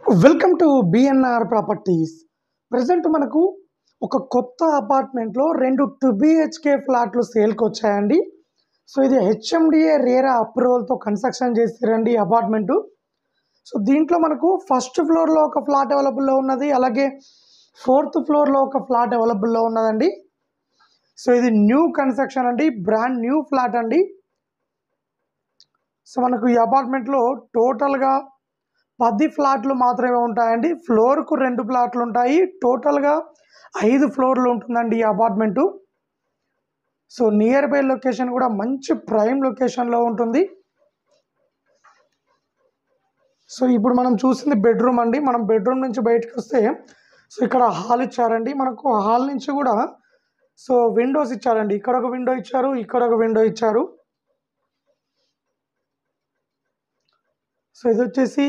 Welcome to BNR properties. Present మనకు ఒక కొత్త అపార్ట్మెంట్లో 2 2BHK ఫ్లాట్లు సేల్కి వచ్చాయండి. సో ఇది హెచ్ఎండిఏ రేరా అప్రూవల్తో కన్స్ట్రక్షన్ చేస్తారండి ఈ అపార్ట్మెంటు. సో దీంట్లో మనకు ఫస్ట్ ఫ్లోర్లో ఒక ఫ్లాట్ అవైలబుల్లో ఉన్నది, అలాగే 4th ఫ్లోర్లో ఒక ఫ్లాట్ అవైలబుల్లో ఉన్నదండి. సో ఇది న్యూ కన్స్ట్రక్షన్ అండి, బ్రాండ్ న్యూ ఫ్లాట్ అండి. సో మనకు ఈ అపార్ట్మెంట్లో టోటల్గా 10 ఫ్లాట్లు మాత్రమే ఉంటాయండి. ఫ్లోర్కు 2 ఫ్లాట్లు ఉంటాయి. టోటల్గా 5 ఫ్లోర్లు ఉంటుందండి ఈ apartment. So near by location కూడా మంచి ప్రైమ్ లొకేషన్లో ఉంటుంది. సో ఇప్పుడు మనం చూసింది బెడ్రూమ్ అండి. మనం బెడ్రూమ్ నుంచి బయటకు వస్తే సో ఇక్కడ హాల్ ఇచ్చారండి. మనకు హాల్ నుంచి కూడా సో విండోస్ ఇచ్చారండి. ఇక్కడ ఒక విండో ఇచ్చారు, ఇక్కడ ఒక విండో ఇచ్చారు. సో ఇది వచ్చేసి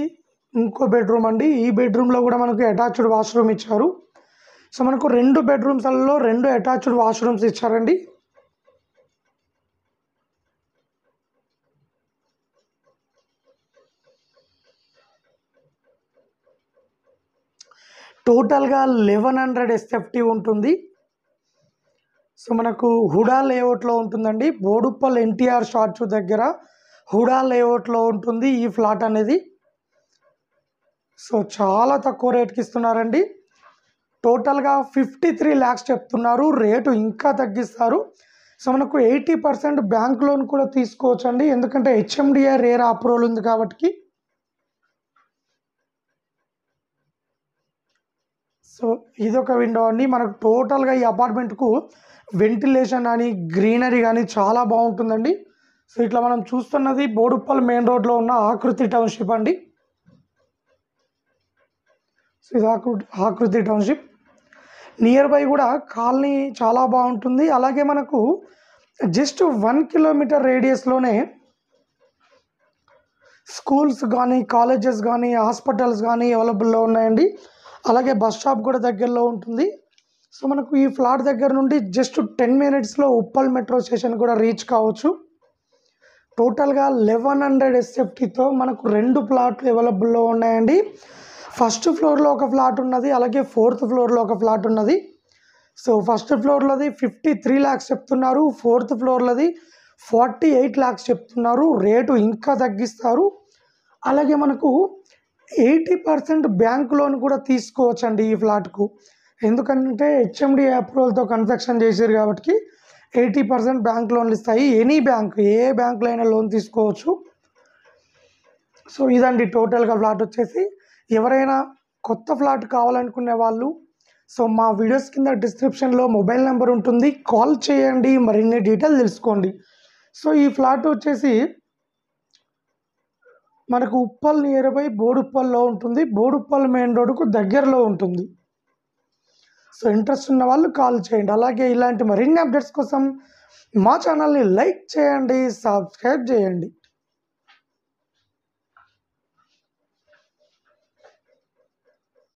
ఇంకో బెడ్రూమ్ అండి. ఈ బెడ్రూమ్లో కూడా మనకు అటాచ్డ్ వాష్రూమ్ ఇచ్చారు. సో మనకు 2 బెడ్రూమ్స్లలో 2 అటాచ్డ్ వాష్రూమ్స్ ఇచ్చారండి. టోటల్గా 1100 SFT ఉంటుంది. సో మనకు హుడా లేఅవుట్లో ఉంటుందండి. బోడుప్పల్ ఎన్టీఆర్ షార్ట్స్ దగ్గర హుడా లేఅవుట్లో ఉంటుంది ఈ ఫ్లాట్ అనేది. సో చాలా తక్కువ రేట్కి ఇస్తున్నారండి. టోటల్గా 53 lakhs చెప్తున్నారు. రేటు ఇంకా తగ్గిస్తారు. సో మనకు 80% బ్యాంక్ లోన్ కూడా తీసుకోవచ్చు అండి, ఎందుకంటే హెచ్ఎండిఏ రేరా అప్రూవల్ ఉంది కాబట్టి. సో ఇదొక విండో అండి. మనకు టోటల్గా ఈ అపార్ట్మెంట్కు వెంటిలేషన్ కానీ గ్రీనరీ కానీ చాలా బాగుంటుందండి. సో ఇట్లా మనం చూస్తున్నది బోడుప్పల్ మెయిన్ రోడ్లో ఉన్న ఆకృతి టౌన్షిప్ అండి. సో ఇది ఆకృతి టౌన్షిప్. నియర్ బై కూడా కాలనీ చాలా బాగుంటుంది. అలాగే మనకు జస్ట్ 1 కిలోమీటర్ రేడియస్లోనే స్కూల్స్ కానీ కాలేజెస్ కానీ హాస్పిటల్స్ కానీ అవైలబుల్లో ఉన్నాయండి. అలాగే బస్ స్టాప్ కూడా దగ్గరలో ఉంటుంది. సో మనకు ఈ ఫ్లాట్ దగ్గర నుండి జస్ట్ 10 minutesలో ఉప్పల్ మెట్రో స్టేషన్ కూడా రీచ్ కావచ్చు. టోటల్గా 1100 SFTతో మనకు 2 ఫ్లాట్లు అవైలబుల్లో ఉన్నాయండి. ఫస్ట్ ఫ్లోర్లో ఒక ఫ్లాట్ ఉన్నది, అలాగే 4th ఫ్లోర్లో ఒక ఫ్లాట్ ఉన్నది. సో ఫస్ట్ ఫ్లోర్లోది 53 lakhs చెప్తున్నారు, 4th ఫ్లోర్లోది 48 lakhs చెప్తున్నారు. రేటు ఇంకా తగ్గిస్తారు. అలాగే మనకు 80% బ్యాంక్ లోన్ కూడా తీసుకోవచ్చండి ఈ ఫ్లాట్కు, ఎందుకంటే హెచ్ఎండిఏ అప్రూవల్తో కన్స్ట్రక్షన్ చేశారు కాబట్టి 80% బ్యాంక్ లోన్లు ఇస్తాయి. ఎనీ బ్యాంక్, ఏ బ్యాంకులో అయినా లోన్ తీసుకోవచ్చు. సో ఇదండి టోటల్గా ఫ్లాట్ వచ్చేసి. ఎవరైనా కొత్త ఫ్లాట్ కావాలనుకునే వాళ్ళు సో మా వీడియోస్ కింద డిస్క్రిప్షన్లో మొబైల్ నెంబర్ ఉంటుంది, కాల్ చేయండి, మరిన్ని డీటెయిల్ తెలుసుకోండి. సో ఈ ఫ్లాట్ వచ్చేసి మనకు ఉప్పల్ నియర్ బై బోడుప్పల్లో ఉంటుంది. బోడుప్పల్ మెయిన్ రోడ్డుకు దగ్గరలో ఉంటుంది. సో ఇంట్రెస్ట్ ఉన్న వాళ్ళు కాల్ చేయండి. అలాగే ఇలాంటి మరిన్ని అప్డేట్స్ కోసం మా ఛానల్ని లైక్ చేయండి, సబ్స్క్రైబ్ చేయండి.